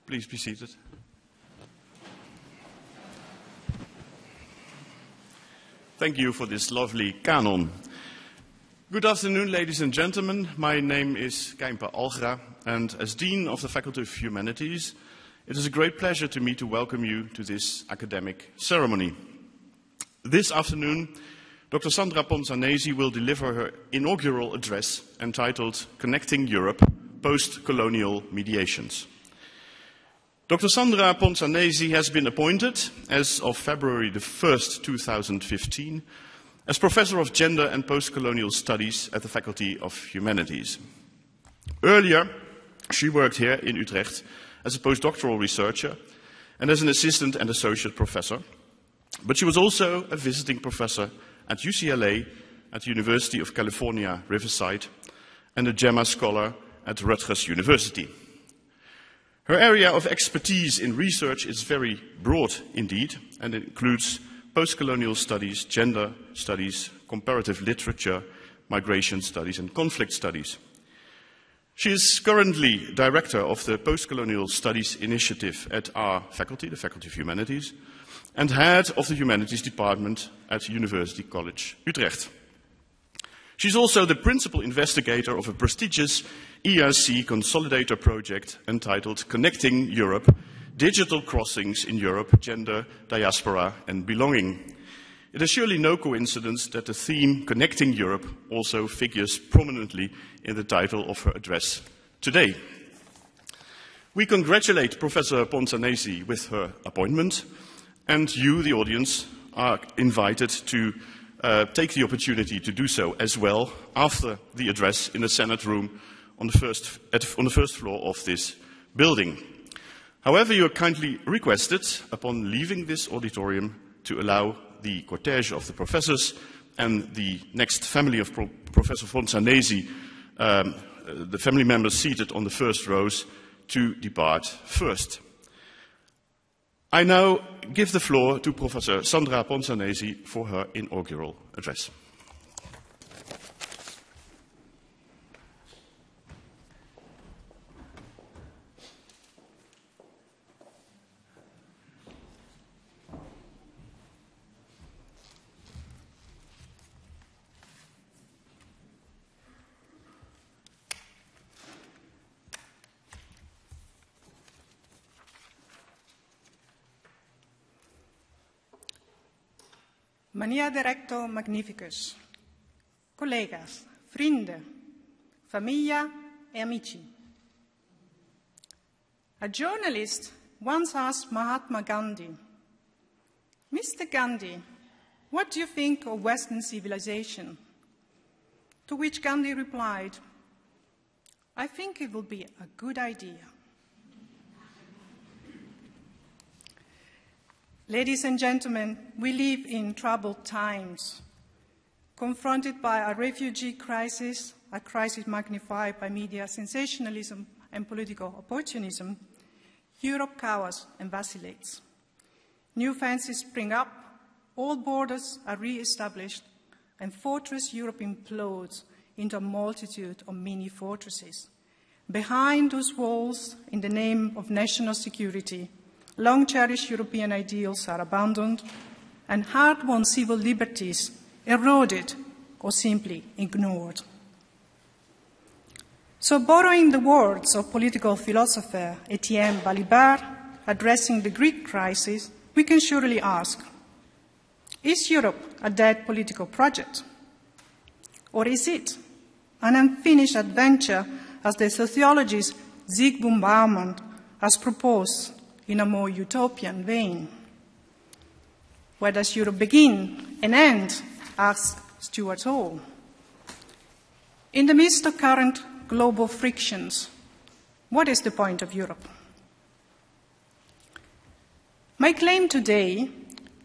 Please be seated. Thank you for this lovely canon. Good afternoon, ladies and gentlemen. My name is Keimper Algra, and as Dean of the Faculty of Humanities, it is a great pleasure to me to welcome you to this academic ceremony. This afternoon, Dr. Sandra Ponzanesi will deliver her inaugural address entitled Connecting Europe, Post-Colonial Mediations. Dr. Sandra Ponzanesi has been appointed, as of February the 1st, 2015, as Professor of Gender and Post-Colonial Studies at the Faculty of Humanities. Earlier, she worked here in Utrecht as a postdoctoral researcher and as an assistant and associate professor, but she was also a visiting professor at UCLA, at the University of California, Riverside, and a Gemma Scholar at Utrecht University. Her area of expertise in research is very broad indeed, and it includes post-colonial studies, gender studies, comparative literature, migration studies, and conflict studies. She is currently director of the Post-Colonial Studies Initiative at our faculty, the Faculty of Humanities, and head of the Humanities Department at University College Utrecht. She's also the principal investigator of a prestigious ERC consolidator project entitled Connecting Europe, Digital Crossings in Europe, Gender, Diaspora and Belonging. It is surely no coincidence that the theme Connecting Europe also figures prominently in the title of her address today. We congratulate Professor Ponzanesi with her appointment, and you, the audience, are invited to take the opportunity to do so as well after the address in the Senate room on the first floor of this building. However, you are kindly requested, upon leaving this auditorium, to allow the cortege of the professors and the next family of Professor Ponzanesi, the family members seated on the first rows, to depart first. I now give the floor to Professor Sandra Ponzanesi for her inaugural address. Mania directo magnificus, collega's, vrienden, famiglia e amici. A journalist once asked Mahatma Gandhi, "Mr. Gandhi, what do you think of Western civilization?" To which Gandhi replied, "I think it will be a good idea." Ladies and gentlemen, we live in troubled times. Confronted by a refugee crisis, a crisis magnified by media sensationalism and political opportunism, Europe cowers and vacillates. New fences spring up, old borders are re-established, and Fortress Europe implodes into a multitude of mini-fortresses. Behind those walls, in the name of national security, long-cherished European ideals are abandoned, and hard-won civil liberties eroded or simply ignored. So, borrowing the words of political philosopher Etienne Balibar, addressing the Greek crisis, we can surely ask, is Europe a dead political project? Or is it an unfinished adventure, as the sociologist Zygmunt Bauman has proposed, in a more utopian vein? Where does Europe begin and end, asked Stuart Hall. In the midst of current global frictions, what is the point of Europe? My claim today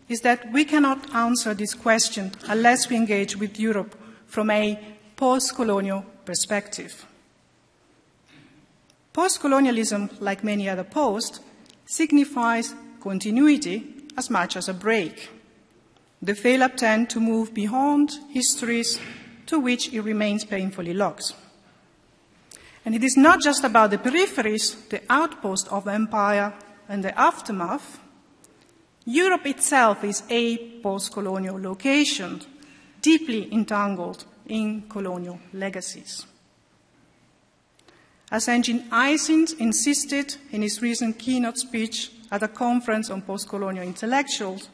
is that we cannot answer this question unless we engage with Europe from a post-colonial perspective. Post-colonialism, like many other posts, signifies continuity as much as a break. The failure tend to move beyond histories to which it remains painfully locked. And it is not just about the peripheries, the outpost of empire and the aftermath. Europe itself is a post-colonial location, deeply entangled in colonial legacies. As Engin Eysink insisted in his recent keynote speech at a conference on post-colonial intellectuals,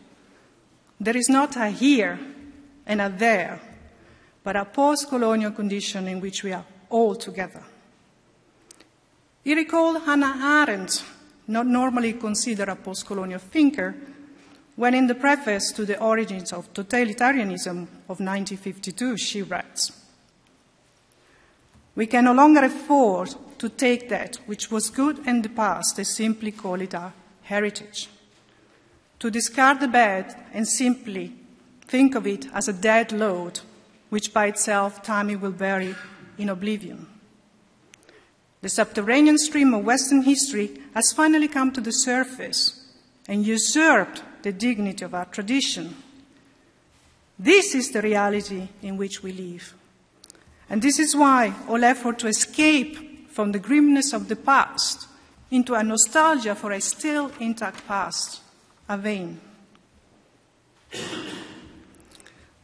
there is not a here and a there, but a post-colonial condition in which we are all together. He recalled Hannah Arendt, not normally considered a post-colonial thinker, when in the preface to The Origins of Totalitarianism of 1952, she writes, "We can no longer afford to take that which was good in the past and simply call it our heritage. To discard the bad and simply think of it as a dead load, which by itself time will bury in oblivion. The subterranean stream of Western history has finally come to the surface and usurped the dignity of our tradition. This is the reality in which we live. And this is why all effort to escape from the grimness of the past into a nostalgia for a still intact past are vain.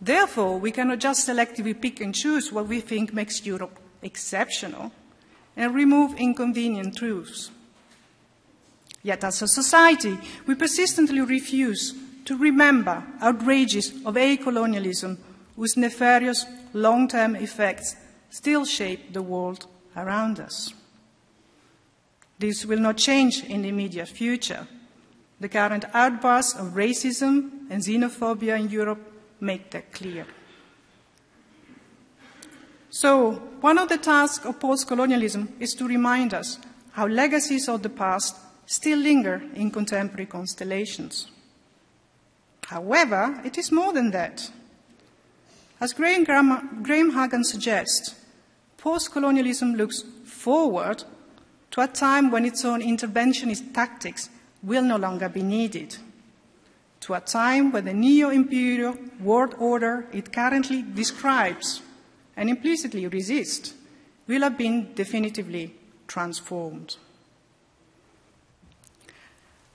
Therefore, we cannot just selectively pick and choose what we think makes Europe exceptional and remove inconvenient truths. Yet as a society, we persistently refuse to remember outrages of acolonialism whose nefarious long-term effects still shape the world around us. This will not change in the immediate future. The current outbursts of racism and xenophobia in Europe make that clear. So, one of the tasks of post-colonialism is to remind us how legacies of the past still linger in contemporary constellations. However, it is more than that. As Graham Hagan suggests, post-colonialism looks forward to a time when its own interventionist tactics will no longer be needed, to a time when the neo-imperial world order it currently describes and implicitly resists will have been definitively transformed.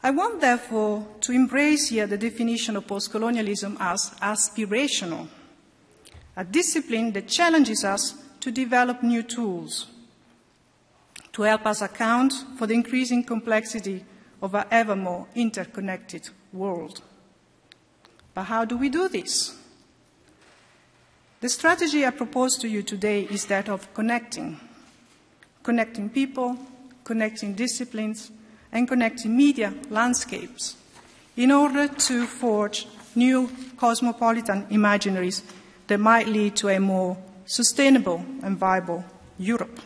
I want, therefore, to embrace here the definition of post-colonialism as aspirational, a discipline that challenges us to develop new tools to help us account for the increasing complexity of our ever more interconnected world. But how do we do this? The strategy I propose to you today is that of connecting people, connecting disciplines, and connecting media landscapes in order to forge new cosmopolitan imaginaries that might lead to a more sustainable and viable Europe.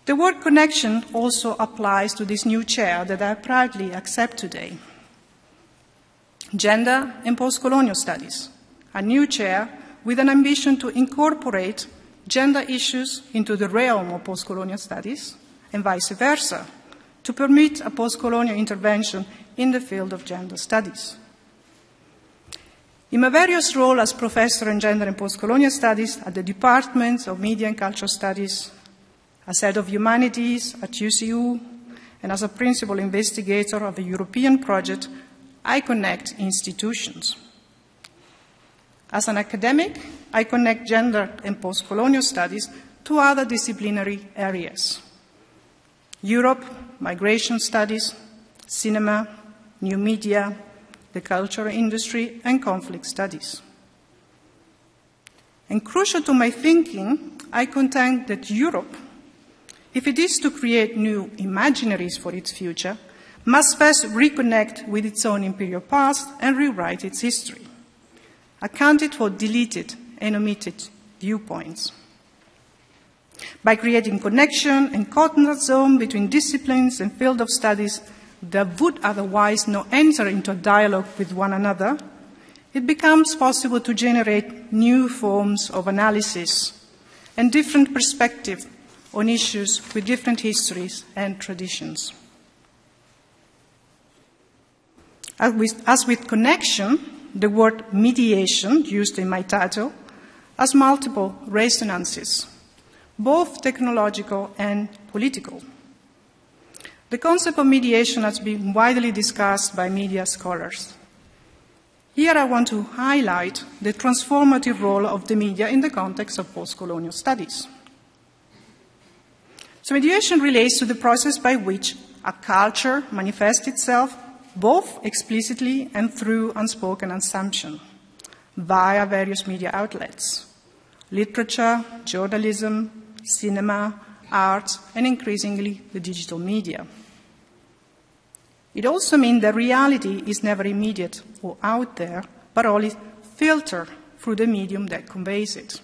The word connection also applies to this new chair that I proudly accept today. Gender and post-colonial studies, a new chair with an ambition to incorporate gender issues into the realm of post-colonial studies and vice versa, to permit a post-colonial intervention in the field of gender studies. In my various roles as professor in gender and post-colonial studies at the Department of Media and Cultural Studies, as head of humanities at UCU, and as a principal investigator of a European project, I connect institutions. As an academic, I connect gender and post-colonial studies to other disciplinary areas. Europe, migration studies, cinema, new media, the cultural industry, and conflict studies. And crucial to my thinking, I contend that Europe, if it is to create new imaginaries for its future, must first reconnect with its own imperial past and rewrite its history, accounted for deleted and omitted viewpoints. By creating connection and contact zone between disciplines and field of studies that would otherwise not enter into a dialogue with one another, it becomes possible to generate new forms of analysis and different perspectives on issues with different histories and traditions. As with connection, the word mediation, used in my title, has multiple resonances. both technological and political. The concept of mediation has been widely discussed by media scholars. Here I want to highlight the transformative role of the media in the context of post-colonial studies. So mediation relates to the process by which a culture manifests itself both explicitly and through unspoken assumption via various media outlets: literature, journalism, cinema, arts, and increasingly the digital media. It also means that reality is never immediate or out there, but only filtered through the medium that conveys it.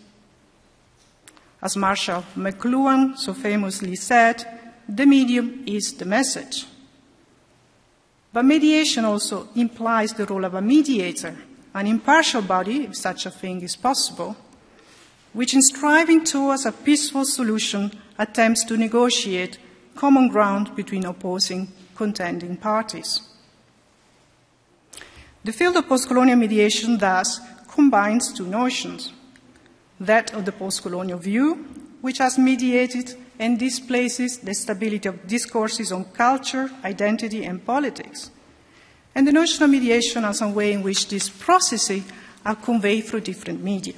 As Marshall McLuhan so famously said, the medium is the message. But mediation also implies the role of a mediator, an impartial body, if such a thing is possible, which in striving towards a peaceful solution attempts to negotiate common ground between opposing contending parties. The field of post-colonial mediation thus combines two notions: that of the post-colonial view, which has mediated and displaces the stability of discourses on culture, identity, and politics, and the notion of mediation as a way in which these processes are conveyed through different media.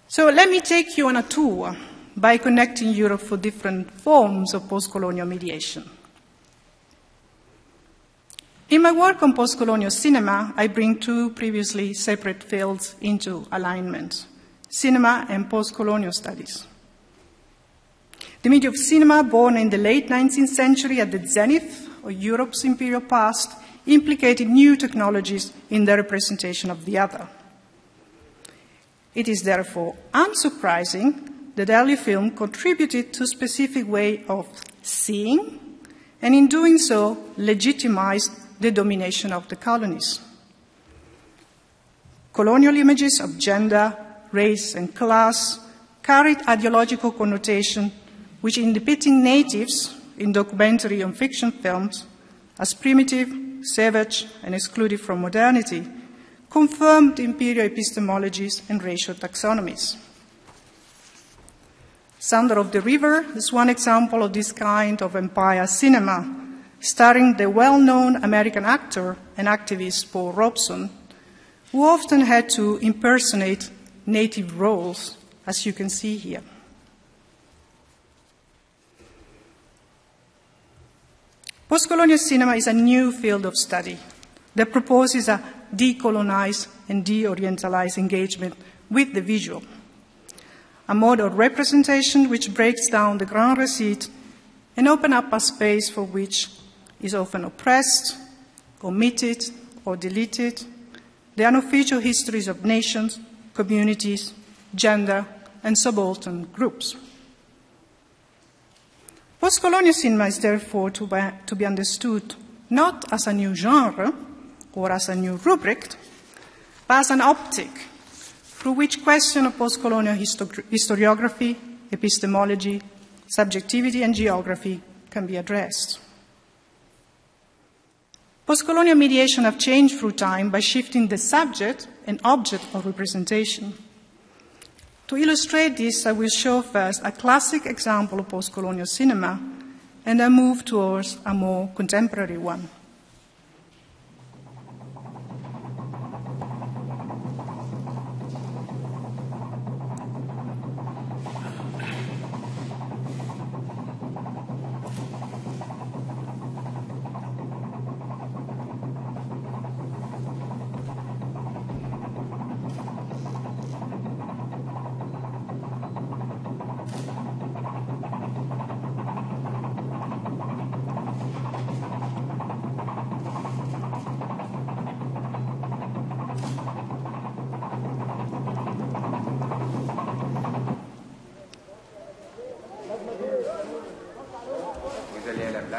So let me take you on a tour by connecting Europe for different forms of post-colonial mediation. In my work on post-colonial cinema, I bring two previously separate fields into alignment: cinema and post-colonial studies. The medium of cinema, born in the late 19th century at the zenith of Europe's imperial past, implicated new technologies in the representation of the other. It is therefore unsurprising that early film contributed to a specific way of seeing, and in doing so, legitimized the domination of the colonies. Colonial images of gender, race, and class carried ideological connotation, which in depicting natives in documentary and fiction films as primitive, savage, and excluded from modernity, confirmed imperial epistemologies and racial taxonomies. Sandra of the River is one example of this kind of empire cinema, starring the well-known American actor and activist Paul Robeson, who often had to impersonate native roles, as you can see here. Post-colonial cinema is a new field of study that proposes a decolonized and de-orientalized engagement with the visual, a mode of representation which breaks down the grand receipt and opens up a space for which is often oppressed, omitted, or deleted, the unofficial histories of nations, communities, gender, and subaltern groups. Post-colonial cinema is therefore to be understood not as a new genre or as a new rubric, but as an optic through which questions of post-colonial historiography, epistemology, subjectivity, and geography can be addressed. Post-colonial mediation have changed through time by shifting the subject and object of representation. To illustrate this, I will show first a classic example of post-colonial cinema, and then move towards a more contemporary one.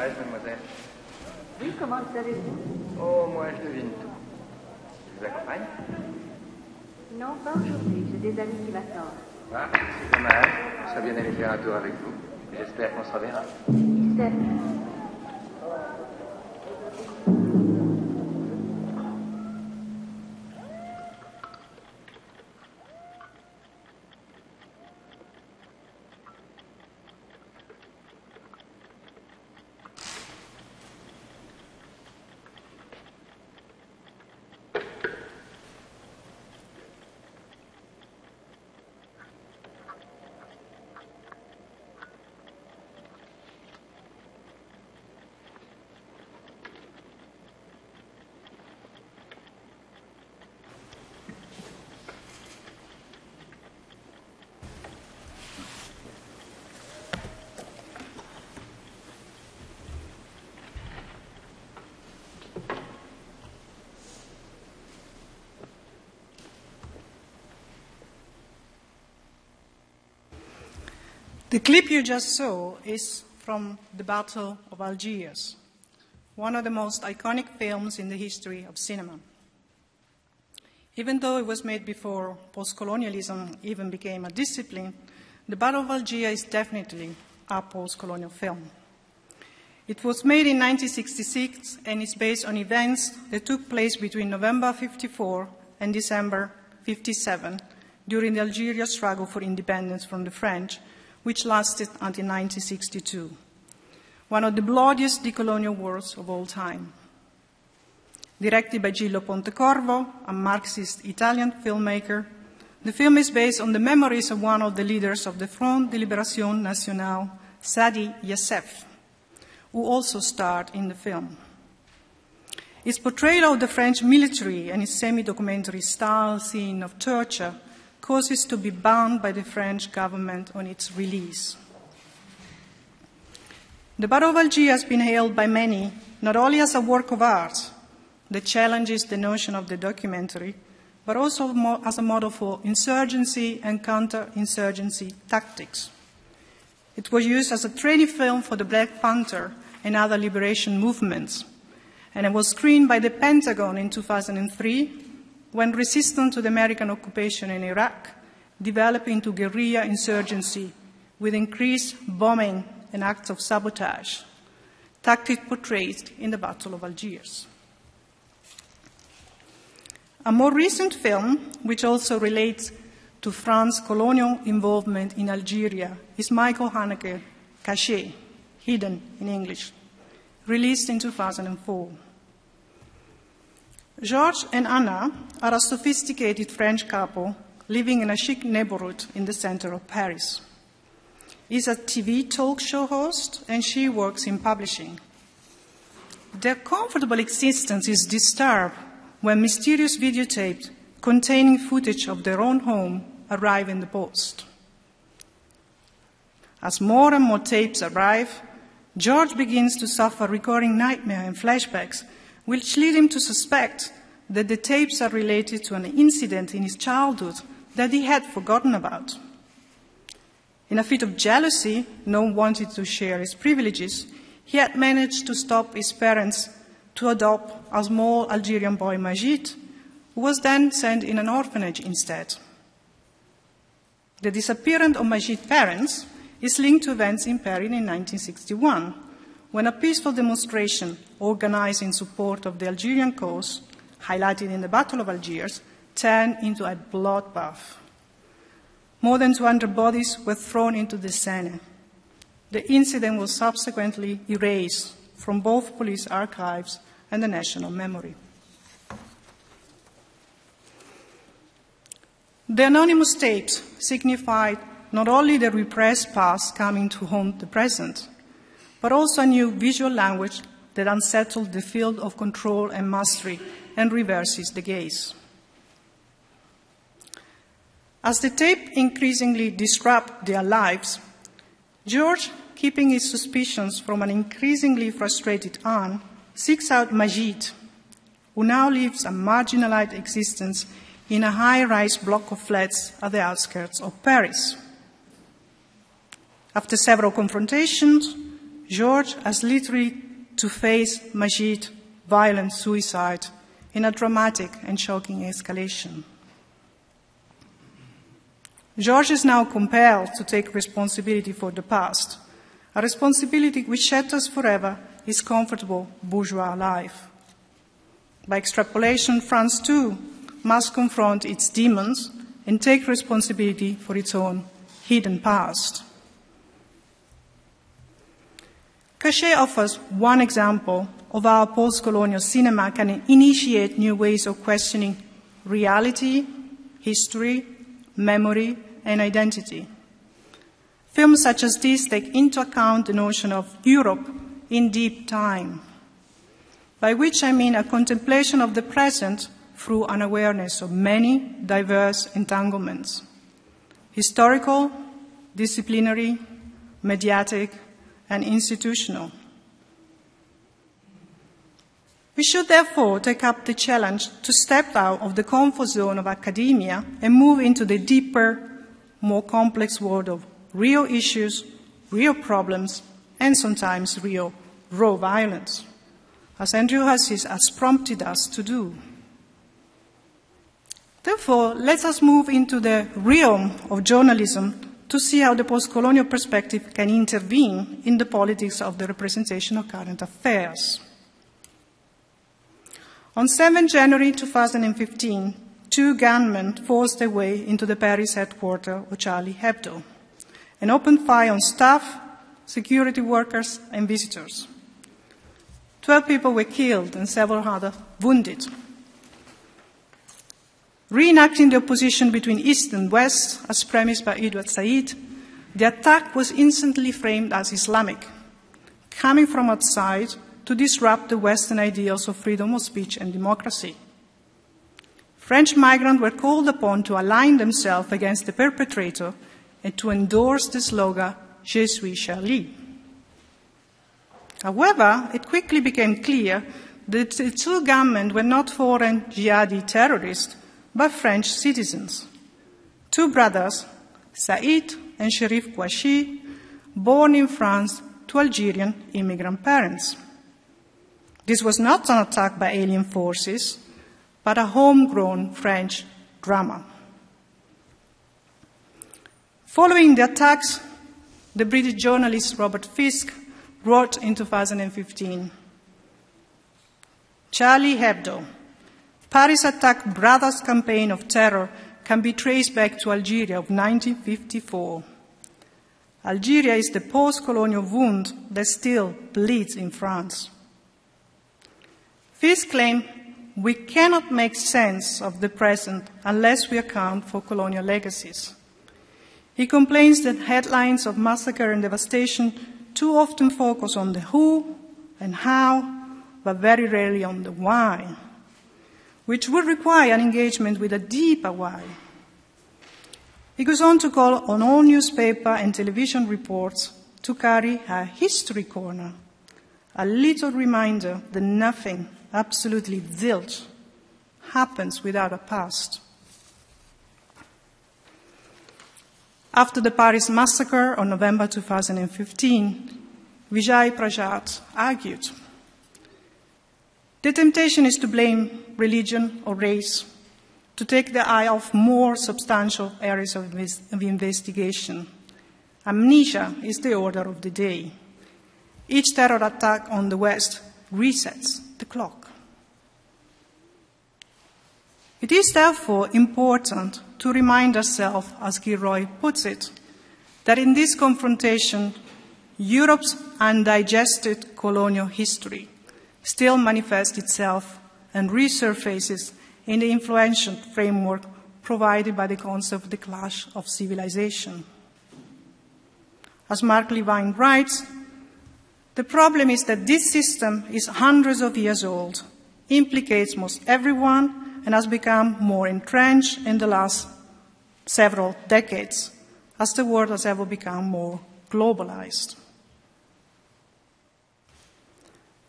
Mademoiselle? Oui, comment le savez-vous? Oh, moi, je devine tout. Je vous accompagne? Non, pas aujourd'hui. J'ai des amis qui m'attendent. Ah, c'est dommage. Je serais bien allé faire un tour avec vous. J'espère qu'on se reverra. J'espère. The clip you just saw is from the Battle of Algiers, one of the most iconic films in the history of cinema. Even though it was made before post-colonialism even became a discipline, the Battle of Algiers is definitely a post-colonial film. It was made in 1966 and is based on events that took place between November 54 and December 57 during the Algerian struggle for independence from the French, which lasted until 1962, one of the bloodiest decolonial wars of all time. Directed by Gillo Pontecorvo, a Marxist Italian filmmaker, the film is based on the memories of one of the leaders of the Front de Libération Nationale, Sadi Youssef, who also starred in the film. Its portrayal of the French military and its semi-documentary style scene of torture causes to be banned by the French government on its release. The Battle of Algiers has been hailed by many not only as a work of art that challenges the notion of the documentary, but also as a model for insurgency and counter-insurgency tactics. It was used as a training film for the Black Panther and other liberation movements, and it was screened by the Pentagon in 2003 when resistance to the American occupation in Iraq developed into guerrilla insurgency with increased bombing and acts of sabotage, tactics portrayed in the Battle of Algiers. A more recent film, which also relates to France's colonial involvement in Algeria, is Michael Haneke, Caché, Hidden in English, released in 2004. Georges and Anna are a sophisticated French couple living in a chic neighborhood in the center of Paris. He's a TV talk show host, and she works in publishing. Their comfortable existence is disturbed when mysterious videotapes containing footage of their own home arrive in the post. As more and more tapes arrive, George begins to suffer recurring nightmares and flashbacks, which lead him to suspect that the tapes are related to an incident in his childhood that he had forgotten about. In a fit of jealousy, not wanting to share his privileges, he had managed to stop his parents to adopt a small Algerian boy, Majid, who was then sent in an orphanage instead. The disappearance of Majid's parents is linked to events in Paris in 1961, when a peaceful demonstration organized in support of the Algerian cause, highlighted in the Battle of Algiers, turned into a bloodbath. More than 200 bodies were thrown into the Seine. The incident was subsequently erased from both police archives and the national memory. The anonymous tapes signified not only the repressed past coming to haunt the present, but also a new visual language that unsettles the field of control and mastery and reverses the gaze. As the tape increasingly disrupt their lives, George, keeping his suspicions from an increasingly frustrated Anne, seeks out Majid, who now lives a marginalized existence in a high-rise block of flats at the outskirts of Paris. After several confrontations, George has literally to face Majid's violent suicide in a dramatic and shocking escalation. George is now compelled to take responsibility for the past, a responsibility which shatters forever his comfortable bourgeois life. By extrapolation, France too must confront its demons and take responsibility for its own hidden past. Caché offers one example of how post-colonial cinema can initiate new ways of questioning reality, history, memory, and identity. Films such as these take into account the notion of Europe in deep time, by which I mean a contemplation of the present through an awareness of many diverse entanglements: historical, disciplinary, mediatic, and institutional. We should therefore take up the challenge to step out of the comfort zone of academia and move into the deeper, more complex world of real issues, real problems, and sometimes real raw violence, as Andrew Hussey has prompted us to do. Therefore, let us move into the realm of journalism to see how the post-colonial perspective can intervene in the politics of the representation of current affairs. On 7 January 2015, 2 gunmen forced their way into the Paris headquarters of Charlie Hebdo and opened fire on staff, security workers, and visitors. 12 people were killed and several others wounded. Reenacting the opposition between East and West, as premised by Edward Said, the attack was instantly framed as Islamic, coming from outside to disrupt the Western ideals of freedom of speech and democracy. French migrants were called upon to align themselves against the perpetrator and to endorse the slogan, Je suis Charlie. However, it quickly became clear that the 2 gunmen were not foreign jihadi terrorists, but French citizens. 2 brothers, Said and Sherif Kouachi, born in France to Algerian immigrant parents. This was not an attack by alien forces, but a homegrown French drama. Following the attacks, the British journalist Robert Fisk wrote in 2015, Charlie Hebdo, Paris attack brothers' campaign of terror can be traced back to Algeria of 1954. Algeria is the post-colonial wound that still bleeds in France. Fisk claimed we cannot make sense of the present unless we account for colonial legacies. He complains that headlines of massacre and devastation too often focus on the who and how, but very rarely on the why, which would require an engagement with a deeper why. He goes on to call on all newspaper and television reports to carry a history corner, a little reminder that nothing, absolutely zilch, happens without a past. After the Paris massacre on November 2015, Vijay Prajat argued, the temptation is to blame religion or race, to take the eye off more substantial areas of investigation. Amnesia is the order of the day. Each terror attack on the West resets the clock. It is therefore important to remind ourselves, as Gilroy puts it, that in this confrontation, Europe's undigested colonial history still manifests itself and resurfaces in the influential framework provided by the concept of the clash of civilization. As Mark Levine writes, the problem is that this system is hundreds of years old, implicates most everyone, and has become more entrenched in the last several decades, as the world has ever become more globalized.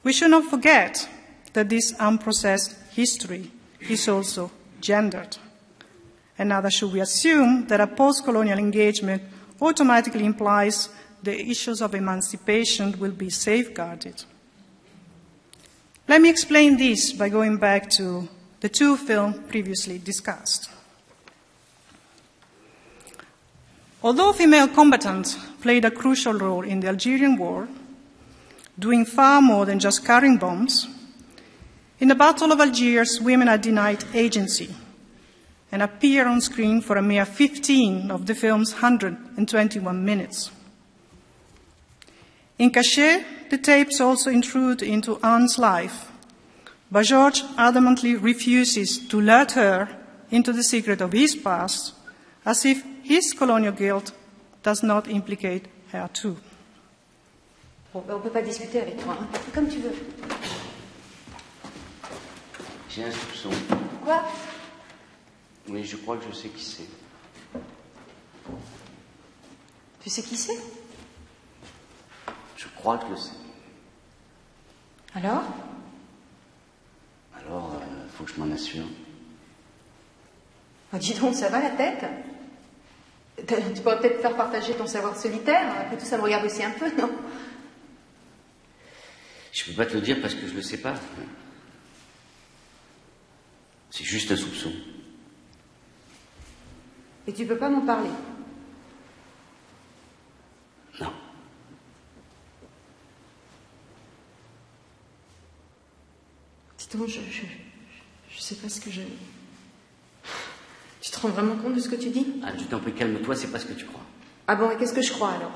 We should not forget that this unprocessed history is also gendered. And neither should we assume that a post-colonial engagement automatically implies the issues of emancipation will be safeguarded. Let me explain this by going back to the 2 films previously discussed. Although female combatants played a crucial role in the Algerian War, doing far more than just carrying bombs, in the Battle of Algiers, women are denied agency and appear on screen for a mere 15 of the film's 121 minutes. In Cachet, the tapes also intrude into Anne's life, but George adamantly refuses to let her into the secret of his past, as if his colonial guilt does not implicate her too. Bon, ben on ne peut pas discuter avec toi, hein. Comme tu veux. J'ai un soupçon. Quoi? Oui, je crois que je sais qui c'est. Tu sais qui c'est? Je crois que je sais. Alors? Alors, faut que je m'en assure. Oh, dis donc, ça va la tête? Tu pourrais peut-être faire partager ton savoir solitaire. Après tout, ça me regarde aussi un peu, non? Je peux pas te le dire parce que je le sais pas. C'est juste un soupçon. Et tu peux pas m'en parler? Non. Dis donc, je sais pas ce que je... Tu te rends vraiment compte de ce que tu dis? Ah, tu t'en prie, calme-toi, c'est pas ce que tu crois. Ah bon, et qu'est-ce que je crois alors?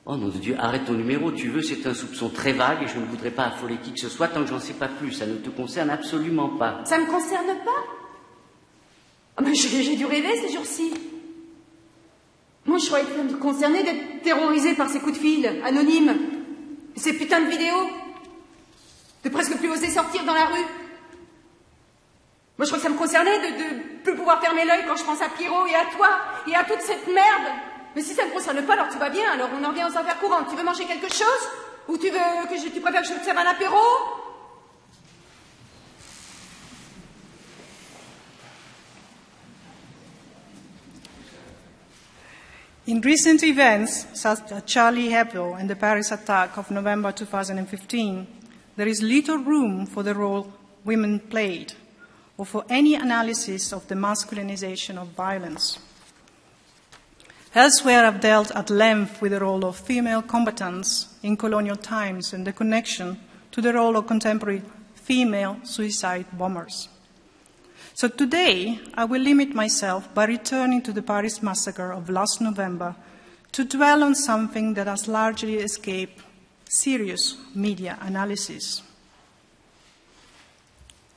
Oh nom de Dieu, arrête ton numéro, tu veux, c'est un soupçon très vague et je ne voudrais pas affoler qui que ce soit tant que j'en sais pas plus. Ça ne te concerne absolument pas. Ça me concerne pas? Oh, mais j'ai dû rêver ces jours-ci. Moi, je croyais que ça me concernait d'être terrorisée par ces coups de fil, anonymes. Et ces putains de vidéos. De presque plus oser sortir dans la rue. Moi, je crois que ça me concernait de plus pouvoir fermer l'œil quand je pense à Pierrot et à toi et à toute cette merde. Mais si ça ne me concerne pas, alors tout va bien. Alors on en revient aux affaires courantes. Tu veux manger quelque chose? Ou tu préfères que je te serve un apéro? In recent events, such as Charlie Hebdo and the Paris attack of November 2015, there is little room for the role women played, or for any analysis of the masculinization of violence. Elsewhere, I've dealt at length with the role of female combatants in colonial times and the connection to the role of contemporary female suicide bombers. So today, I will limit myself by returning to the Paris massacre of last November to dwell on something that has largely escaped serious media analysis.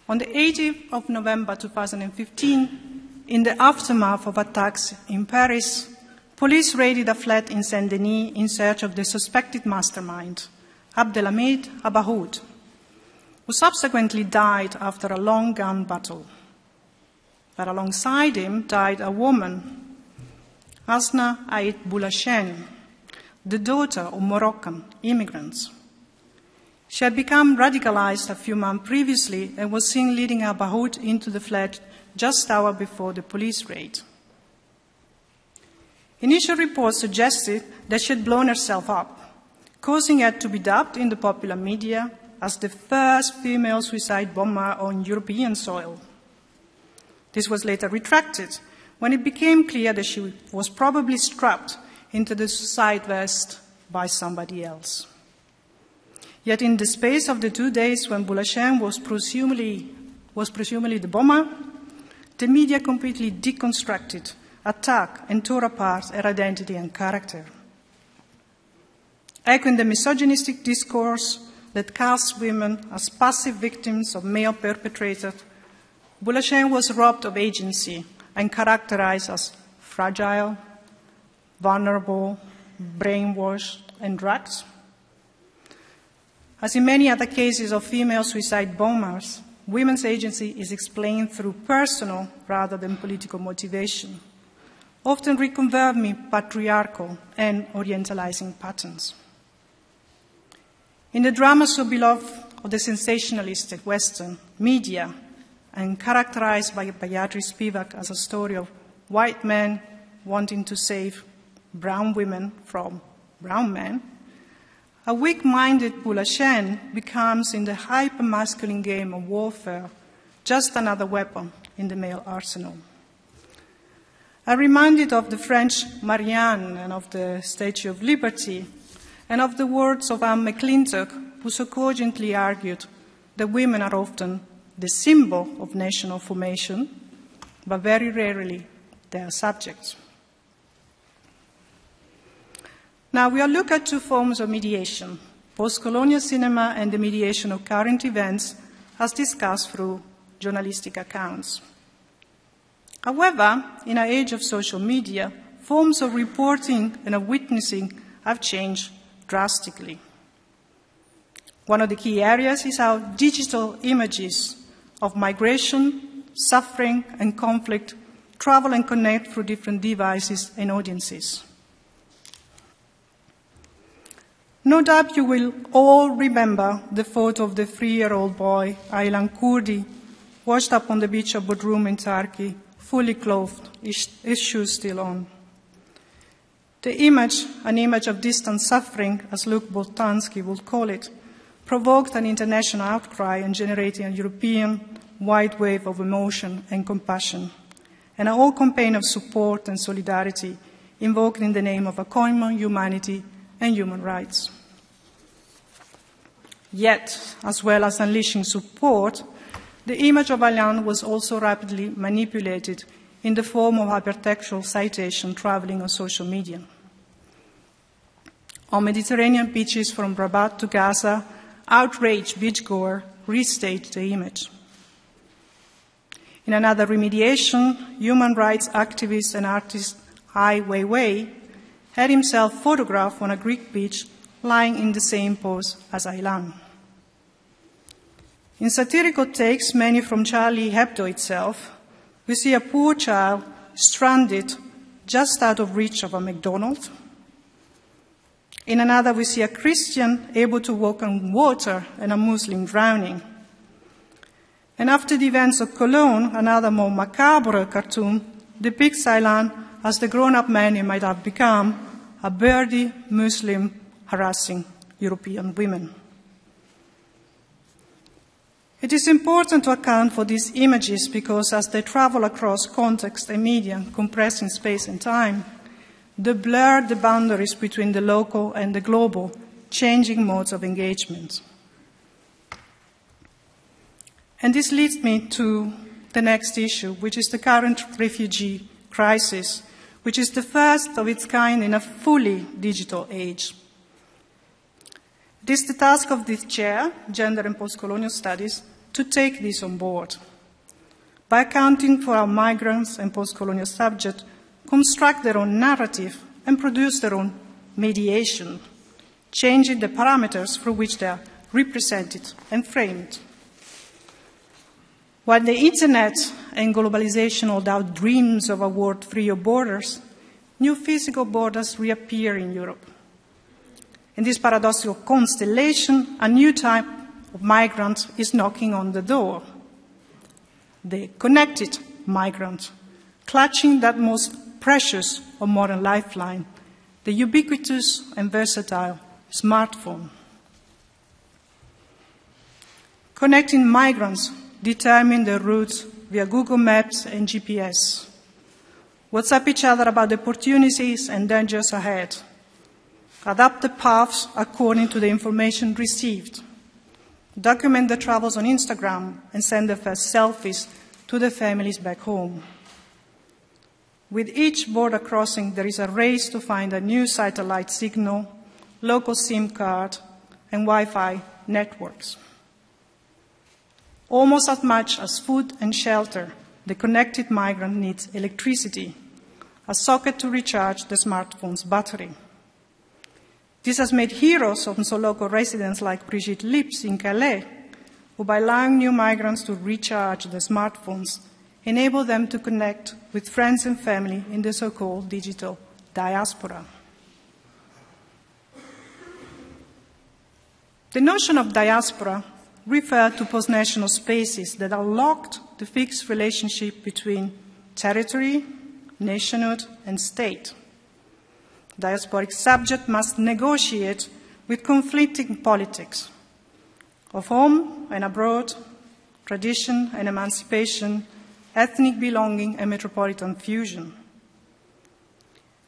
On the 18th of November 2015, in the aftermath of attacks in Paris, police raided a flat in Saint-Denis in search of the suspected mastermind, Abdelhamid Abahoud, who subsequently died after a long gun battle. But alongside him died a woman, Asna Ait Boulachen, the daughter of Moroccan immigrants. She had become radicalized a few months previously and was seen leading Abahoud into the flat just hours before the police raid. Initial reports suggested that she had blown herself up, causing her to be dubbed in the popular media as the first female suicide bomber on European soil. This was later retracted when it became clear that she was probably strapped into the suicide vest by somebody else. Yet in the space of the 2 days when Boulachen was presumably the bomber, the media completely deconstructed, attacked, and tore apart her identity and character. Echoing the misogynistic discourse that casts women as passive victims of male perpetrators, Boulachen was robbed of agency and characterized as fragile, vulnerable, brainwashed, and drugged. As in many other cases of female suicide bombers, women's agency is explained through personal rather than political motivation, often reconfirming patriarchal and orientalizing patterns. In the drama so beloved of the sensationalist Western media, and characterized by Beatrice Spivak as a story of white men wanting to save brown women from brown men, a weak-minded Boulachen becomes, in the hyper-masculine game of warfare, just another weapon in the male arsenal. I'm reminded of the French Marianne and of the Statue of Liberty, and of the words of Anne McClintock, who so cogently argued that women are often the symbol of national formation, but very rarely their subjects. Now, we will look at two forms of mediation, post-colonial cinema and the mediation of current events as discussed through journalistic accounts. However, in our age of social media, forms of reporting and of witnessing have changed drastically. One of the key areas is how digital images of migration, suffering, and conflict travel and connect through different devices and audiences. No doubt you will all remember the photo of the 3-year-old boy, Aylan Kurdi, washed up on the beach of Bodrum in Turkey, fully clothed, his shoes still on. The image, an image of distant suffering, as Luc Boltanski would call it, provoked an international outcry and generated a European-wide wave of emotion and compassion, and a whole campaign of support and solidarity invoked in the name of a common humanity and human rights. Yet, as well as unleashing support, the image of Alain was also rapidly manipulated in the form of hypertextual citation traveling on social media. On Mediterranean beaches from Rabat to Gaza, outraged beachgoer restaged the image. In another remediation, human rights activist and artist Ai Weiwei had himself photographed on a Greek beach lying in the same pose as Aylan. In satirical takes, many from Charlie Hebdo itself, we see a poor child stranded just out of reach of a McDonald's. In another, we see a Christian able to walk on water and a Muslim drowning. And after the events of Cologne, another more macabre cartoon depicts Aylan as the grown-up man he might have become, a birdy Muslim harassing European women. It is important to account for these images because as they travel across context and media, compressing space and time, they blur the boundaries between the local and the global, changing modes of engagement. And this leads me to the next issue, which is the current refugee crisis, which is the first of its kind in a fully digital age. It is the task of this chair, Gender and Post-Colonial Studies, to take this on board. By accounting for how migrants and post-colonial subjects construct their own narrative and produce their own mediation, changing the parameters through which they are represented and framed. While the internet and globalization hold out dreams of a world free of borders, new physical borders reappear in Europe. In this paradoxical constellation, a new type of migrant is knocking on the door. The connected migrant, clutching that most precious of modern lifeline, the ubiquitous and versatile smartphone. Connecting migrants determine their routes via Google Maps and GPS. WhatsApp each other about the opportunities and dangers ahead. Adapt the paths according to the information received. Document their travels on Instagram and send their first selfies to their families back home. With each border crossing, there is a race to find a new satellite signal, local SIM card, and Wi-Fi networks. Almost as much as food and shelter, the connected migrant needs electricity, a socket to recharge the smartphone's battery. This has made heroes of some local residents like Brigitte Lips in Calais, who by allowing new migrants to recharge their smartphones, enable them to connect with friends and family in the so-called digital diaspora. The notion of diaspora refers to post-national spaces that unlocked the fixed relationship between territory, nationhood, and state. Diasporic subject must negotiate with conflicting politics of home and abroad, tradition and emancipation, ethnic belonging and metropolitan fusion.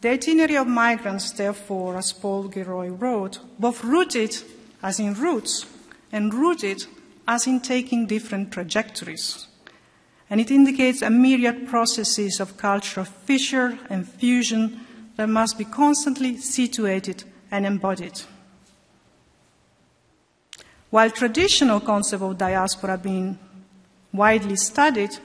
The itinerary of migrants, therefore, as Paul Gilroy wrote, both rooted as in roots and rooted as in taking different trajectories. And it indicates a myriad processes of cultural fissure and fusion that must be constantly situated and embodied. While traditional concept of diaspora have been widely studied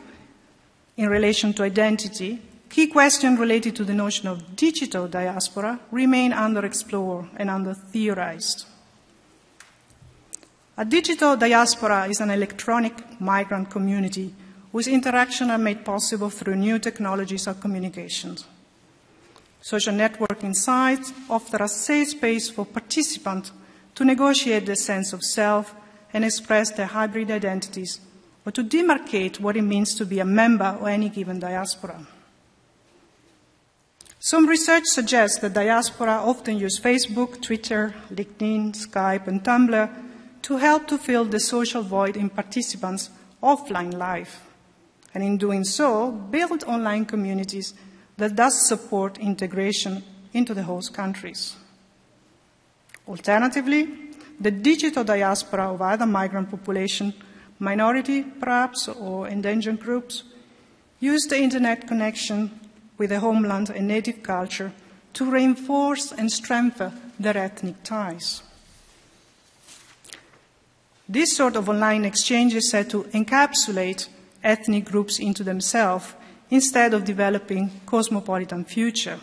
in relation to identity, key questions related to the notion of digital diaspora remain underexplored and under-theorized. A digital diaspora is an electronic migrant community whose interactions are made possible through new technologies of communications. Social networking sites offer a safe space for participants to negotiate their sense of self and express their hybrid identities, or to demarcate what it means to be a member of any given diaspora. Some research suggests that diaspora often use Facebook, Twitter, LinkedIn, Skype, and Tumblr to help to fill the social void in participants' offline life, and in doing so, build online communities that thus support integration into the host countries. Alternatively, the digital diaspora of either migrant population, minority perhaps, or endangered groups, use the internet connection with the homeland and native culture to reinforce and strengthen their ethnic ties. This sort of online exchange is said to encapsulate ethnic groups into themselves instead of developing cosmopolitan future.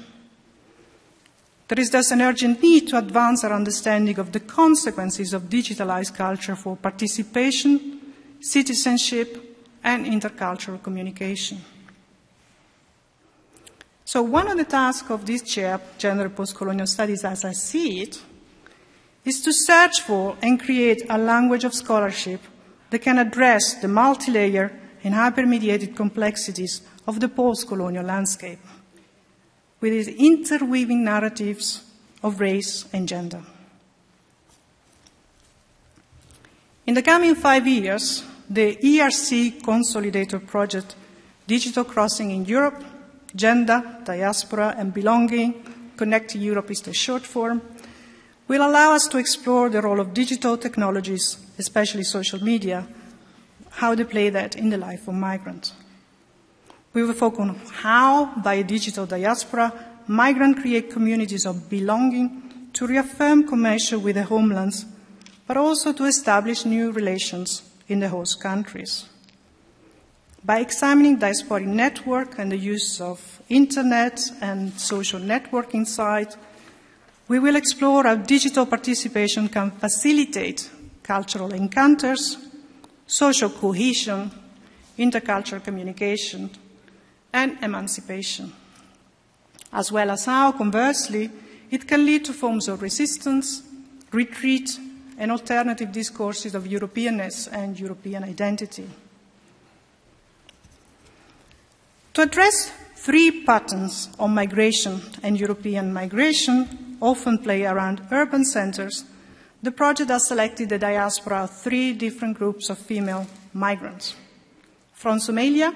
There is thus an urgent need to advance our understanding of the consequences of digitalized culture for participation, citizenship, and intercultural communication. So one of the tasks of this chair, Gender and Post-Colonial Studies, as I see it, is to search for and create a language of scholarship that can address the multi-layer and hyper-mediated complexities of the post-colonial landscape, with its interweaving narratives of race and gender. In the coming 5 years, the ERC Consolidator Project, Digital Crossing in Europe, Gender, Diaspora, and Belonging, Connecting Europe is the short form, will allow us to explore the role of digital technologies, especially social media, how they play that in the life of migrants. We will focus on how, by a digital diaspora, migrants create communities of belonging to reaffirm connection with the homelands, but also to establish new relations in the host countries. By examining diasporic network and the use of internet and social networking sites, we will explore how digital participation can facilitate cultural encounters, social cohesion, intercultural communication, and emancipation, as well as how, conversely, it can lead to forms of resistance, retreat, and alternative discourses of Europeanness and European identity. To address 3 patterns of migration and European migration, often play around urban centers, the project has selected the diaspora of 3 different groups of female migrants, from Somalia,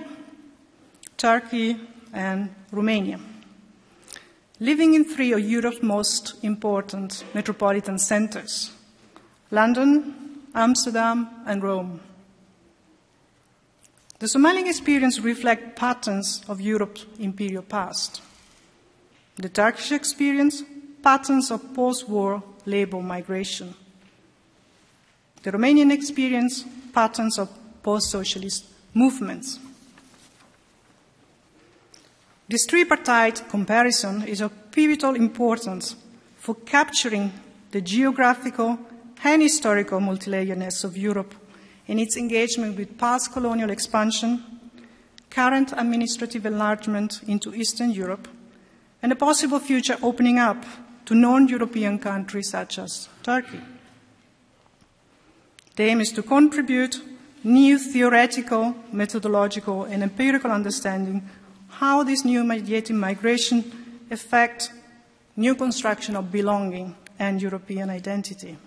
Turkey, and Romania, living in 3 of Europe's most important metropolitan centers, London, Amsterdam, and Rome. The Somalian experience reflects patterns of Europe's imperial past. The Turkish experience, patterns of post-war labor migration. The Romanian experience, patterns of post-socialist movements. This tripartite comparison is of pivotal importance for capturing the geographical and historical multilayerness of Europe in its engagement with post-colonial expansion, current administrative enlargement into Eastern Europe, and a possible future opening up to non-European countries such as Turkey. The aim is to contribute new theoretical, methodological, and empirical understanding how this new mediated migration affect new construction of belonging and European identity.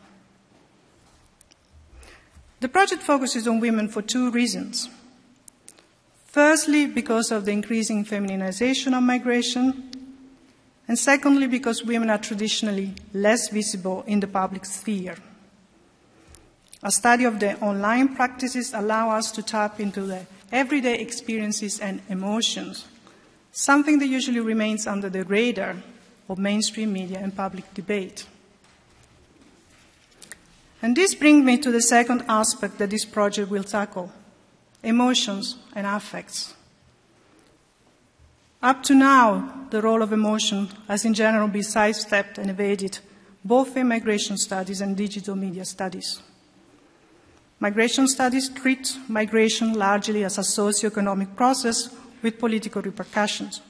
The project focuses on women for 2 reasons. Firstly, because of the increasing feminization of migration, and secondly, because women are traditionally less visible in the public sphere. A study of the online practices allows us to tap into the everyday experiences and emotions, something that usually remains under the radar of mainstream media and public debate. And this brings me to the second aspect that this project will tackle, emotions and affects. Up to now, the role of emotion has in general been sidestepped and evaded, both in migration studies and digital media studies. Migration studies treat migration largely as a socio-economic process with political repercussions.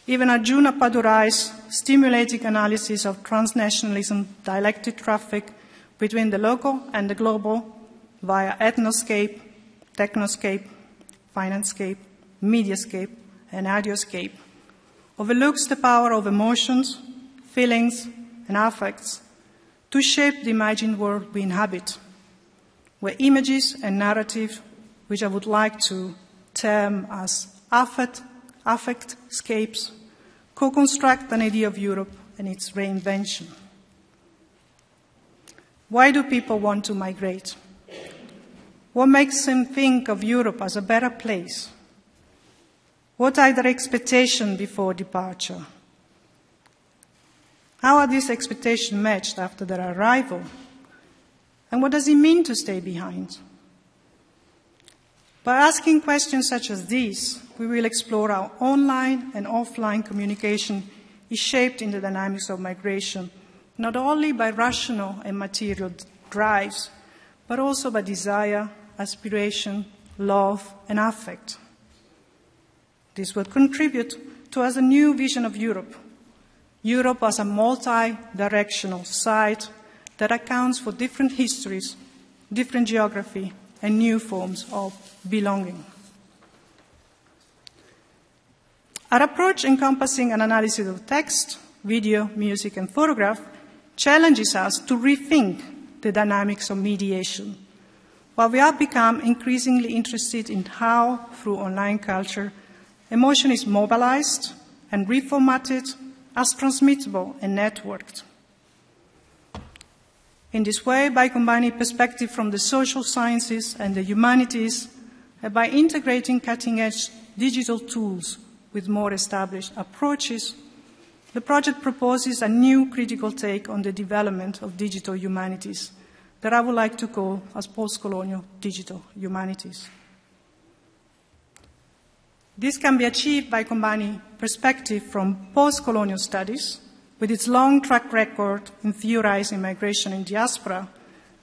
Even Arjuna Padurai's stimulating analysis of transnationalism dialectic traffic between the local and the global via ethnoscape, technoscape, financescape, mediascape, and audioscape overlooks the power of emotions, feelings, and affects to shape the imagined world we inhabit, where images and narratives, which I would like to term as affectscapes, co-construct an idea of Europe and its reinvention. Why do people want to migrate? What makes them think of Europe as a better place? What are their expectations before departure? How are these expectations matched after their arrival? And what does it mean to stay behind? By asking questions such as these, we will explore how online and offline communication is shaped in the dynamics of migration, not only by rational and material drives, but also by desire, aspiration, love, and affect. This will contribute towards a new vision of Europe, Europe as a multi-directional site that accounts for different histories, different geography, and new forms of belonging. Our approach encompassing an analysis of text, video, music, and photograph challenges us to rethink the dynamics of mediation, while we have become increasingly interested in how, through online culture, emotion is mobilized and reformatted as transmittable and networked. In this way, by combining perspective from the social sciences and the humanities, and by integrating cutting-edge digital tools with more established approaches, the project proposes a new critical take on the development of digital humanities that I would like to call as post-colonial digital humanities. This can be achieved by combining perspective from post-colonial studies, with its long track record in theorizing migration and diaspora,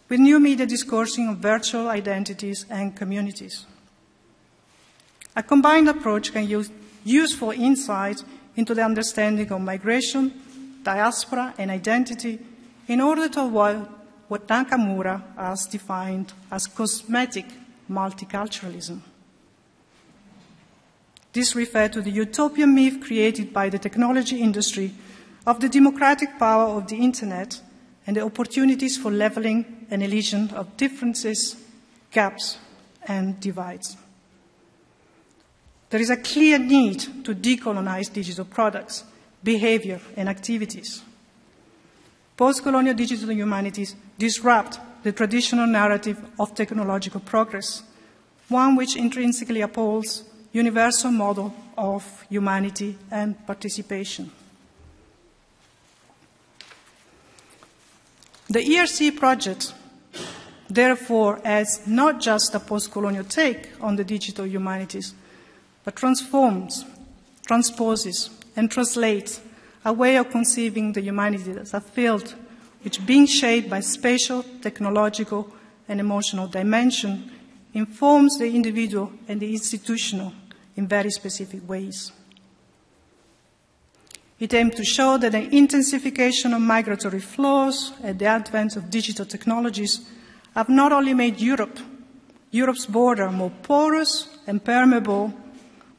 with new media discoursing on virtual identities and communities. A combined approach can use useful insight into the understanding of migration, diaspora, and identity in order to avoid what Nakamura has defined as cosmetic multiculturalism. This refers to the utopian myth created by the technology industry of the democratic power of the Internet and the opportunities for leveling and elision of differences, gaps, and divides. There is a clear need to decolonize digital products, behavior, and activities. Post-colonial digital humanities disrupt the traditional narrative of technological progress, one which intrinsically upholds universal model of humanity and participation. The ERC project, therefore, adds not just a post-colonial take on the digital humanities, but transforms, transposes, and translates a way of conceiving the humanities as a field which, being shaped by spatial, technological, and emotional dimension, informs the individual and the institutional in very specific ways. It aimed to show that the intensification of migratory flows and the advent of digital technologies have not only made Europe's border more porous and permeable,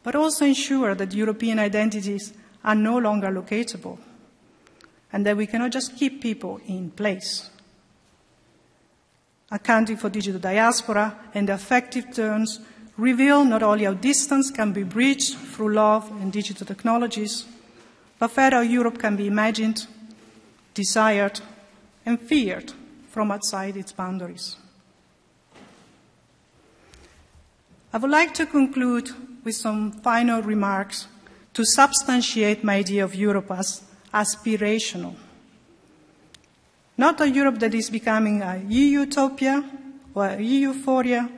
but also ensure that European identities are no longer locatable, and that we cannot just keep people in place. Accounting for digital diaspora and the affective turns reveal not only how distance can be bridged through love and digital technologies, but further how Europe can be imagined, desired, and feared from outside its boundaries. I would like to conclude with some final remarks to substantiate my idea of Europe as aspirational. Not a Europe that is becoming a EU-utopia or a EU-euphoria,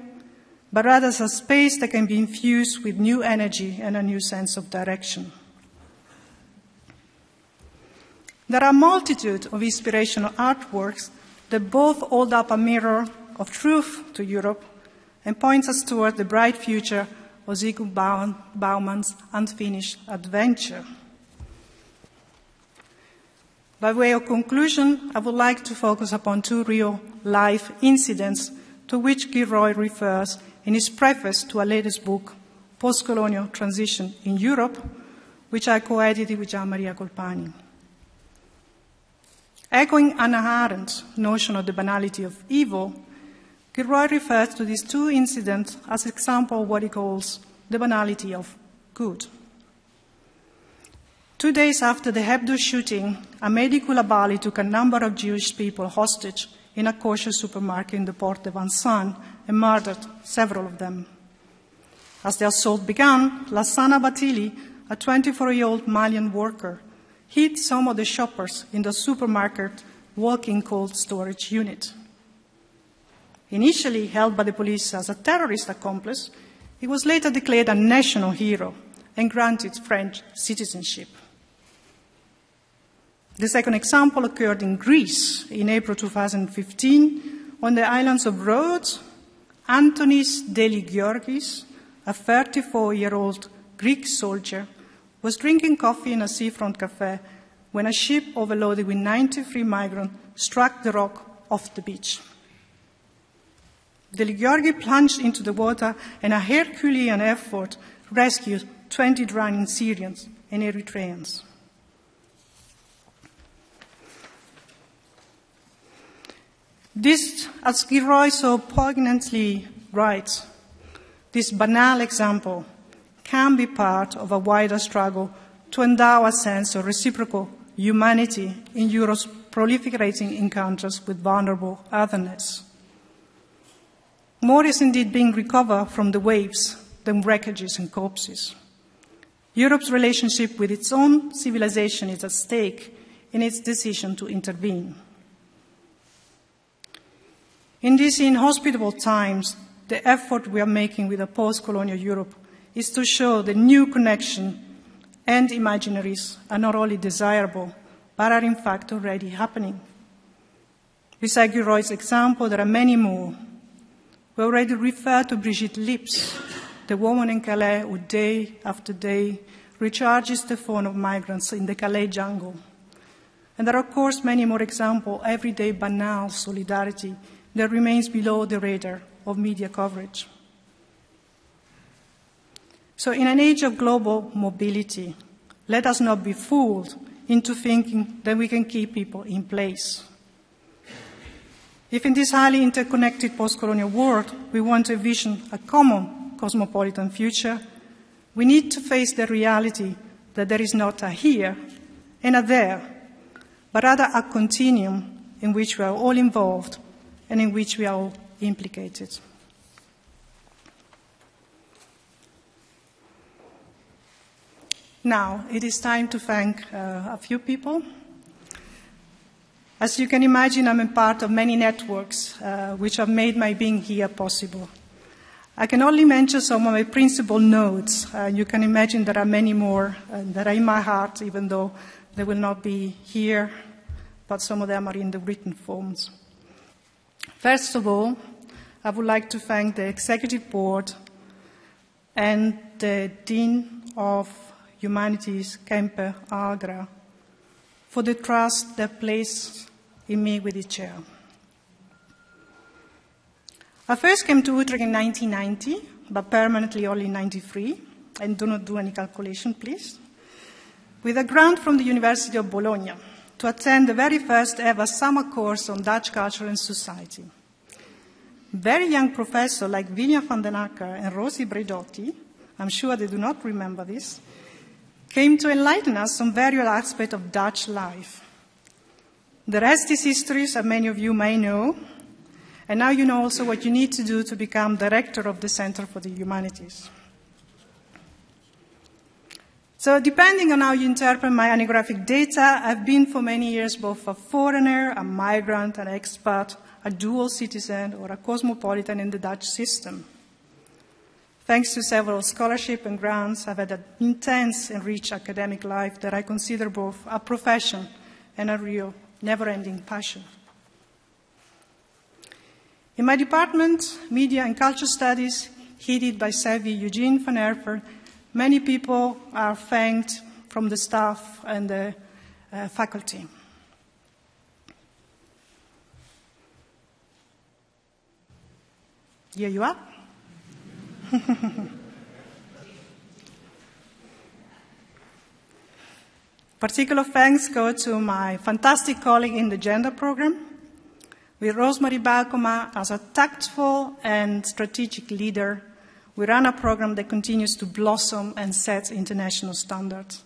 but rather as a space that can be infused with new energy and a new sense of direction. There are a multitude of inspirational artworks that both hold up a mirror of truth to Europe and point us toward the bright future of Zygmunt Bauman's unfinished adventure. By way of conclusion, I would like to focus upon two real-life incidents to which Gilroy refers in his preface to our latest book, Post-Colonial Transition in Europe, which I co-edited with Gian Maria Colpani. Echoing Hannah Arendt's notion of the banality of evil, Gilroy refers to these two incidents as an example of what he calls the banality of good. 2 days after the Hebdo shooting, a medical Abali took a number of Jewish people hostage in a kosher supermarket in the Port de Vincennes and murdered several of them. As the assault began, Lassana Batili, a 24-year-old Malian worker, hit some of the shoppers in the supermarket walk-in cold storage unit. Initially held by the police as a terrorist accomplice, he was later declared a national hero and granted French citizenship. The second example occurred in Greece in April 2015 on the islands of Rhodes. Antonis Deligiorgis, a 34-year-old Greek soldier, was drinking coffee in a seafront cafe when a ship overloaded with 93 migrants struck the rock off the beach. Deligiorgi plunged into the water and a Herculean effort rescued 20 drowning Syrians and Eritreans. This, as Gilroy so poignantly writes, this banal example can be part of a wider struggle to endow a sense of reciprocal humanity in Europe's proliferating encounters with vulnerable otherness. More is indeed being recovered from the waves than wreckages and corpses. Europe's relationship with its own civilization is at stake in its decision to intervene. In these inhospitable times, the effort we are making with a post-colonial Europe is to show the new connection and imaginaries are not only desirable, but are in fact already happening. Beside Gilroy's example, there are many more. We already referred to Brigitte Lips, the woman in Calais who day after day recharges the phone of migrants in the Calais jungle. And there are, of course, many more examples, everyday banal solidarity that remains below the radar of media coverage. So in an age of global mobility, let us not be fooled into thinking that we can keep people in place. If in this highly interconnected post-colonial world we want to envision a common cosmopolitan future, we need to face the reality that there is not a here and a there, but rather a continuum in which we are all involved and in which we are all implicated. Now, it is time to thank a few people. As you can imagine, I'm a part of many networks which have made my being here possible. I can only mention some of my principal nodes. You can imagine there are many more that are in my heart, even though they will not be here, but some of them are in the written forms. First of all, I would like to thank the Executive Board and the Dean of Humanities, Kempe Agra, for the trust they placed in me with the chair. I first came to Utrecht in 1990, but permanently only in 1993, and do not do any calculation, please, with a grant from the University of Bologna to attend the very first ever summer course on Dutch culture and society. Very young professors like William van den Akker and Rosie Bredotti, I'm sure they do not remember this, came to enlighten us on various aspects of Dutch life. The rest is history, as many of you may know, and now you know also what you need to do to become director of the Center for the Humanities. So depending on how you interpret my ethnographic data, I've been for many years both a foreigner, a migrant, an expat, a dual citizen, or a cosmopolitan in the Dutch system. Thanks to several scholarships and grants, I've had an intense and rich academic life that I consider both a profession and a real, never-ending passion. In my department, Media and Culture Studies, headed by Savvy Eugene van Herpen, many people are thanked from the staff and the faculty. Here you are. Particular thanks go to my fantastic colleague in the gender program, with Rosemary Bakoma as a tactful and strategic leader. We run a program that continues to blossom and set international standards.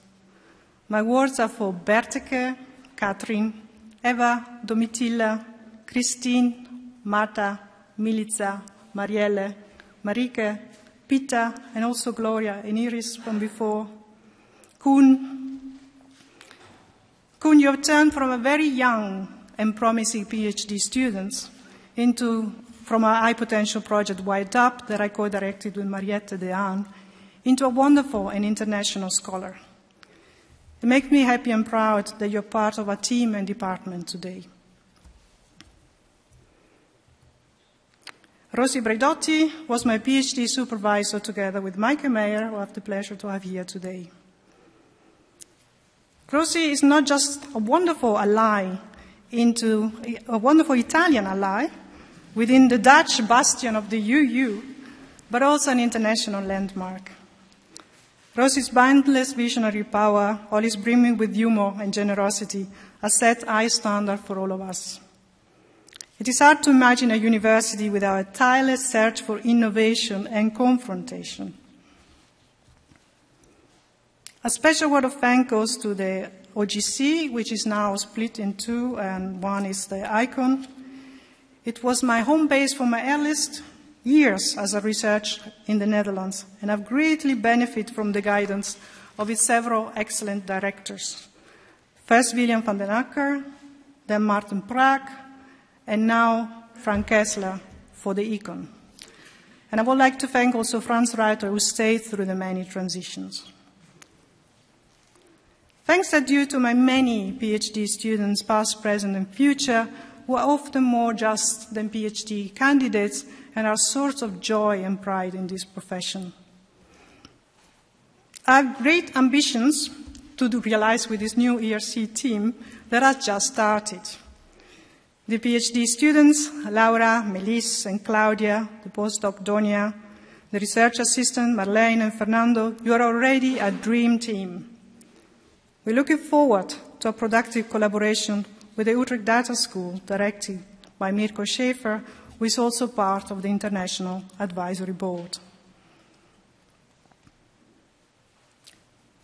My words are for Berteke, Katrin, Eva, Domitilla, Christine, Marta, Milica, Marielle, Marike, Pita, and also Gloria and Iris from before. Koen, you have turned from a very young and promising PhD student from a high potential project, White Up, that I co-directed with Mariette de Haan, into a wonderful and international scholar. It makes me happy and proud that you're part of our team and department today. Rosi Breidotti was my PhD supervisor together with Maaike Meijer, who I have the pleasure to have here today. Rosi is not just a wonderful ally, a wonderful Italian ally within the Dutch bastion of the UU, but also an international landmark. Rosi's boundless visionary power, always brimming with humor and generosity, has set high standard for all of us. It is hard to imagine a university without a tireless search for innovation and confrontation. A special word of thanks goes to the OGC, which is now split in two, and one is the ICON. It was my home base for my earliest years as a researcher in the Netherlands, and I've greatly benefited from the guidance of its several excellent directors. First William van den Akker, then Martin Praak, and now Frank Kessler for the Econ. And I would like to thank also Frans Ruiter, who stayed through the many transitions. Thanks are due to my many PhD students, past, present, and future, who are often more just than PhD candidates and are source of joy and pride in this profession. I have great ambitions to realize with this new ERC team that has just started. The PhD students, Laura, Melisse, and Claudia, the postdoc Donia, the research assistant Marlene and Fernando, you are already a dream team. We're looking forward to a productive collaboration with the Utrecht Data School, directed by Mirko Schaefer, who is also part of the International Advisory Board.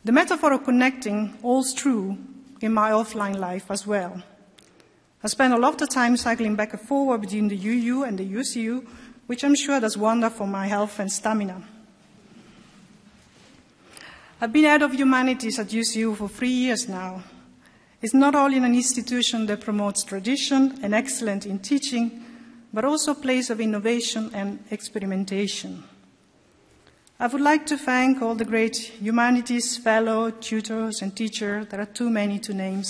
The metaphor of connecting holds true in my offline life as well. I spend a lot of time cycling back and forward between the UU and the UCU, which I'm sure does wonder for my health and stamina. I've been head of humanities at UCU for 3 years now. It's not only an institution that promotes tradition and excellence in teaching, but also a place of innovation and experimentation. I would like to thank all the great humanities fellows, tutors, and teachers, there are too many to name,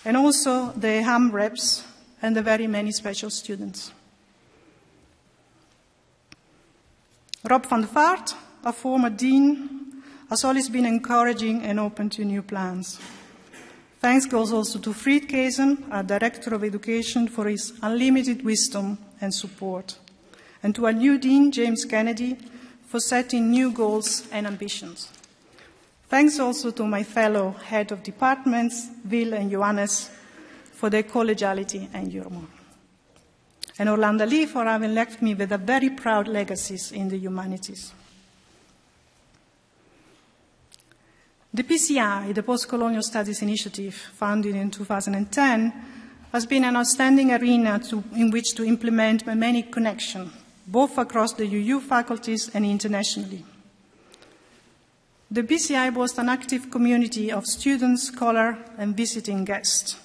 and also the HAM reps and the very many special students. Rob van der Vaart, a former dean, has always been encouraging and open to new plans. Thanks goes also to Fried Kezen, our Director of Education, for his unlimited wisdom and support, and to our new Dean, James Kennedy, for setting new goals and ambitions. Thanks also to my fellow head of departments, Will and Johannes, for their collegiality and humor. And Orlando Lee for having left me with a very proud legacies in the humanities. The PCI, the Post-Colonial Studies Initiative, founded in 2010, has been an outstanding arena in which to implement many connections, both across the UU faculties and internationally. The PCI boasts an active community of students, scholars, and visiting guests.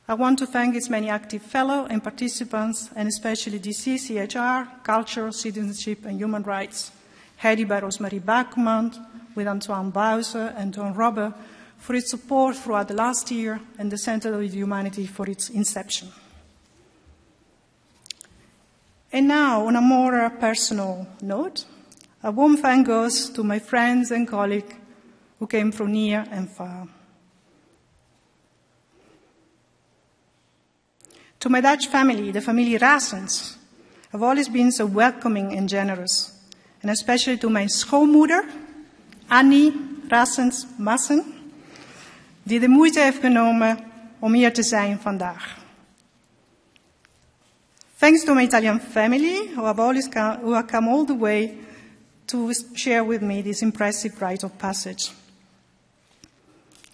I want to thank its many active fellows and participants, and especially DC, CHR, Culture, Citizenship, and Human Rights, headed by Rosemary Bachmann, with Antoine Bowser and Don Robert, for its support throughout the last year, and the Center of Humanity for its inception. And now, on a more personal note, a warm thank goes to my friends and colleagues who came from near and far. To my Dutch family, the family Rasens, have always been so welcoming and generous, and especially to my schoonmoeder, Annie Rasens Massen, die de moeite heeft genomen om hier te zijn vandaag. Thanks to my Italian family, who have come all the way to share with me this impressive rite of passage.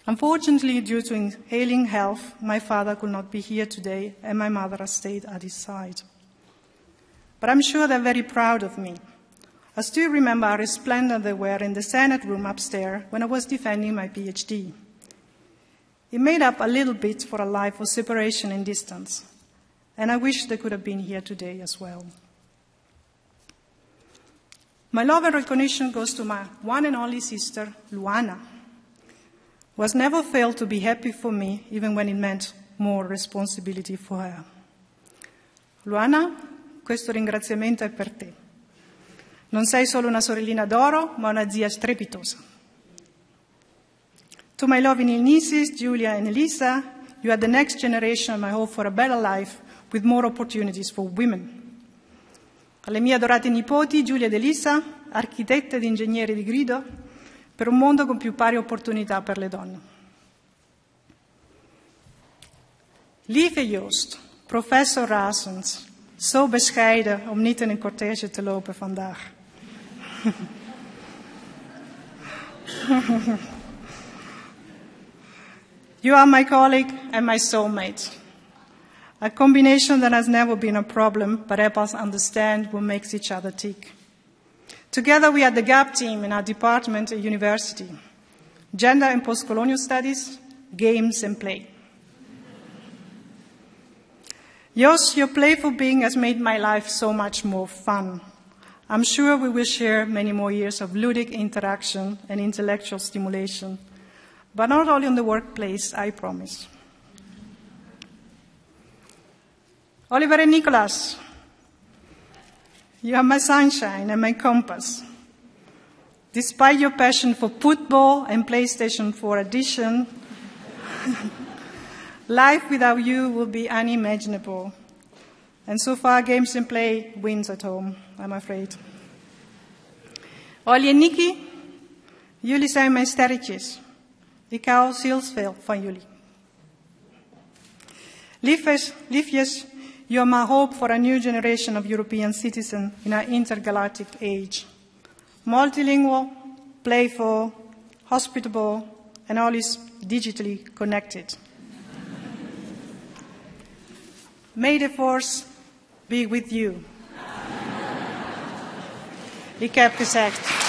Unfortunately, due to ailing health, my father could not be here today, and my mother has stayed at his side. But I'm sure they're very proud of me. I still remember how resplendent they were in the Senate room upstairs when I was defending my PhD. It made up a little bit for a life of separation and distance, and I wish they could have been here today as well. My love and recognition goes to my one and only sister, Luana, who has never failed to be happy for me, even when it meant more responsibility for her. Luana, questo ringraziamento è per te. Non sei solo una sorellina d'oro, ma una zia strepitosa. To my loving nieces, Julia and Elisa, you are the next generation, and I hope for a better life with more opportunities for women. Alle mie adorate nipoti, Giulia ed Elisa, architette ed ingegneri di grido, per un mondo con più pari opportunità per le donne. Lieve Joost, professor Razens, zo bescheiden om niet in een cortege te lopen vandaag. You are my colleague and my soulmate. A combination that has never been a problem, but help us understand what makes each other tick. Together we are the GAP team in our department at university. Gender and Post-Colonial Studies, Games and Play. Jos, your playful being has made my life so much more fun. I'm sure we will share many more years of ludic interaction and intellectual stimulation, but not only in the workplace, I promise. Oliver and Nicholas, you are my sunshine and my compass. Despite your passion for football and PlayStation 4 edition, life without you will be unimaginable. And so far, Games and Play wins at home, I'm afraid. Ollie en Nikki, jullie zijn mijn sterretjes. Ik hou zielsveel van jullie. Liefjes, you are my hope for a new generation of European citizens in our intergalactic age. Multilingual, playful, hospitable, and always digitally connected. May the force be with you. Ik heb gezegd.